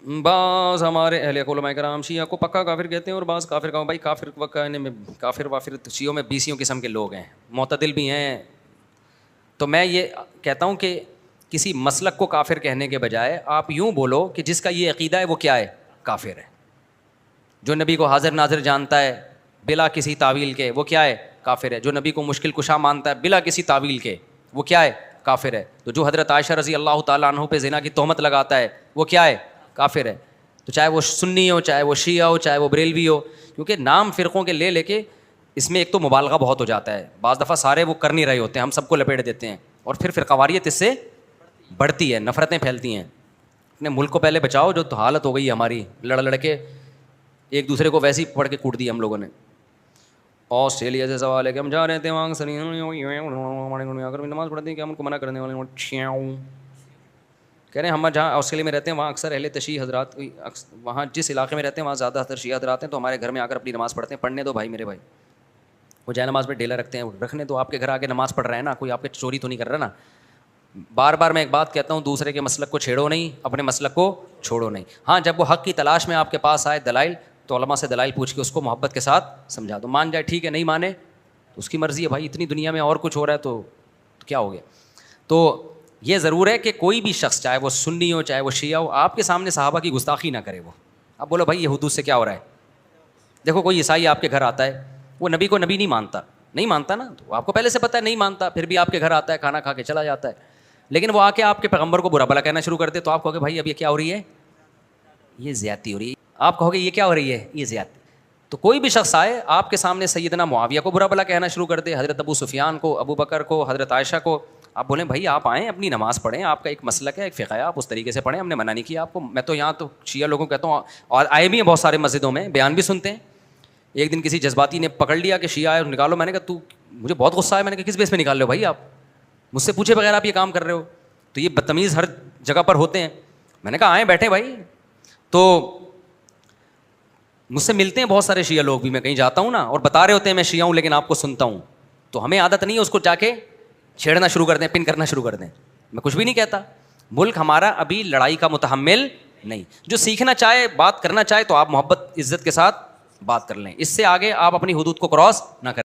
بعض ہمارے اہل علماء کرام شیعہ کو پکا کافر کہتے ہیں اور بعض کافر کا بھائی کافر کہنے میں کافر وافر شیعوں میں 20 قسم کے لوگ ہیں، معتدل بھی ہیں. تو میں یہ کہتا ہوں کہ کسی مسلک کو کافر کہنے کے بجائے آپ یوں بولو کہ جس کا یہ عقیدہ ہے وہ کیا ہے، کافر ہے. جو نبی کو حاضر ناظر جانتا ہے بلا کسی تعویل کے وہ کیا ہے، کافر ہے. جو نبی کو مشکل کشا مانتا ہے بلا کسی تعویل کے وہ کیا ہے، کافر ہے. تو جو حضرت عائشہ رضی اللہ تعالیٰ عنہ پہ زنا کی تہمت لگاتا ہے وہ کیا ہے، کافر ہے. تو چاہے وہ سنی ہو، چاہے وہ شیعہ ہو، چاہے وہ بریلوی ہو، کیونکہ نام فرقوں کے لے کے اس میں ایک تو مبالغہ بہت ہو جاتا ہے. بعض دفعہ سارے وہ کر نہیں رہے ہوتے ہیں، ہم سب کو لپیٹ دیتے ہیں اور پھر فرقواریت اس سے بڑھتی ہے، نفرتیں پھیلتی ہیں. اپنے ملک کو پہلے بچاؤ، جو تو حالت ہو گئی ہے ہماری، لڑ کے ایک دوسرے کو ویسے ہی پڑھ کے کوٹ دیا ہم لوگوں نے. آسٹریلیا سے سوال ہے کہ ہم جا رہے تھے وہاں نماز پڑھتے ہیں کہ ہم ان کو منع کرنے والے کہہ رہے ہیں. ہم جہاں آسٹریلیا میں رہتے ہیں وہاں اکثر اہل تشیع حضرات، وہاں جس علاقے میں رہتے ہیں وہاں زیادہ تر شیعہ حضرات ہیں، تو ہمارے گھر میں آ کر اپنی نماز پڑھتے ہیں. پڑھنے دو بھائی میرے بھائی، وہ جائے نماز پہ ڈیلا رکھتے ہیں، رکھنے دو. آپ کے گھر آ کے نماز پڑھ رہے ہیں نا، کوئی آپ کے چوری تو نہیں کر رہا نا. بار بار میں ایک بات کہتا ہوں، دوسرے کے مسلک کو چھیڑو نہیں، اپنے مسلک کو چھوڑو نہیں. ہاں جب وہ حق کی تلاش میں آپ کے پاس آئے دلائل، تو علماء سے دلائل پوچھ کے اس کو محبت کے ساتھ سمجھا دو. مان جائے ٹھیک ہے، نہیں مانے تو اس کی مرضی ہے بھائی. اتنی دنیا میں اور کچھ ہو رہا ہے تو کیا ہو گیا. تو یہ ضرور ہے کہ کوئی بھی شخص، چاہے وہ سنی ہو چاہے وہ شیعہ ہو، آپ کے سامنے صحابہ کی گستاخی نہ کرے. وہ اب بولو بھائی یہ حدود سے کیا ہو رہا ہے. دیکھو کوئی عیسائی آپ کے گھر آتا ہے، وہ نبی کو نبی نہیں مانتا نا، تو آپ کو پہلے سے پتہ ہے نہیں مانتا، پھر بھی آپ کے گھر آتا ہے، کھانا کھا کے چلا جاتا ہے. لیکن وہ آ کے آپ کے پیغمبر کو برا بھلا کہنا شروع کر دے، تو آپ کہو گے بھائی اب یہ کیا ہو رہی ہے، یہ زیادتی ہو رہی ہے. آپ کہو گے یہ کیا ہو رہی ہے، یہ زیادتی. تو کوئی بھی شخص آئے آپ کے سامنے سیدنا معاویہ کو برا بھلا کہنا شروع کر دے، حضرت ابو سفیان کو، ابو بکر کو، حضرت عائشہ کو، آپ بولیں بھائی آپ آئیں اپنی نماز پڑھیں، آپ کا ایک مسلک ہے، ایک فقہ ہے، آپ اس طریقے سے پڑھیں، ہم نے منع نہیں کیا آپ کو. میں تو یہاں تو شیعہ لوگوں کو کہتا ہوں، اور آئے بھی ہیں بہت سارے مسجدوں میں، بیان بھی سنتے ہیں. ایک دن کسی جذباتی نے پکڑ لیا کہ شیعہ آئے نکالو. میں نے کہا تو مجھے بہت غصہ ہے. میں نے کہا کس بیس پہ نکال رہے ہو بھائی، آپ مجھ سے پوچھے بغیر آپ یہ کام کر رہے ہو. تو یہ بدتمیز ہر جگہ پر ہوتے ہیں. میں نے کہا آئیں بیٹھیں بھائی. تو مجھ سے ملتے ہیں بہت سارے شیعہ لوگ بھی، میں کہیں جاتا ہوں نا اور بتا رہے ہوتے ہیں میں شیعہ ہوں لیکن آپ کو سنتا ہوں، تو ہمیں عادت نہیں ہے اس کو جا کے چھیڑنا شروع کر دیں، پن کرنا شروع کر دیں. میں کچھ بھی نہیں کہتا. ملک ہمارا ابھی لڑائی کا متحمل نہیں. جو سیکھنا چاہے، بات کرنا چاہے، تو آپ محبت عزت کے ساتھ بات کر لیں. اس سے آگے آپ اپنی حدود کو کراس نہ کریں.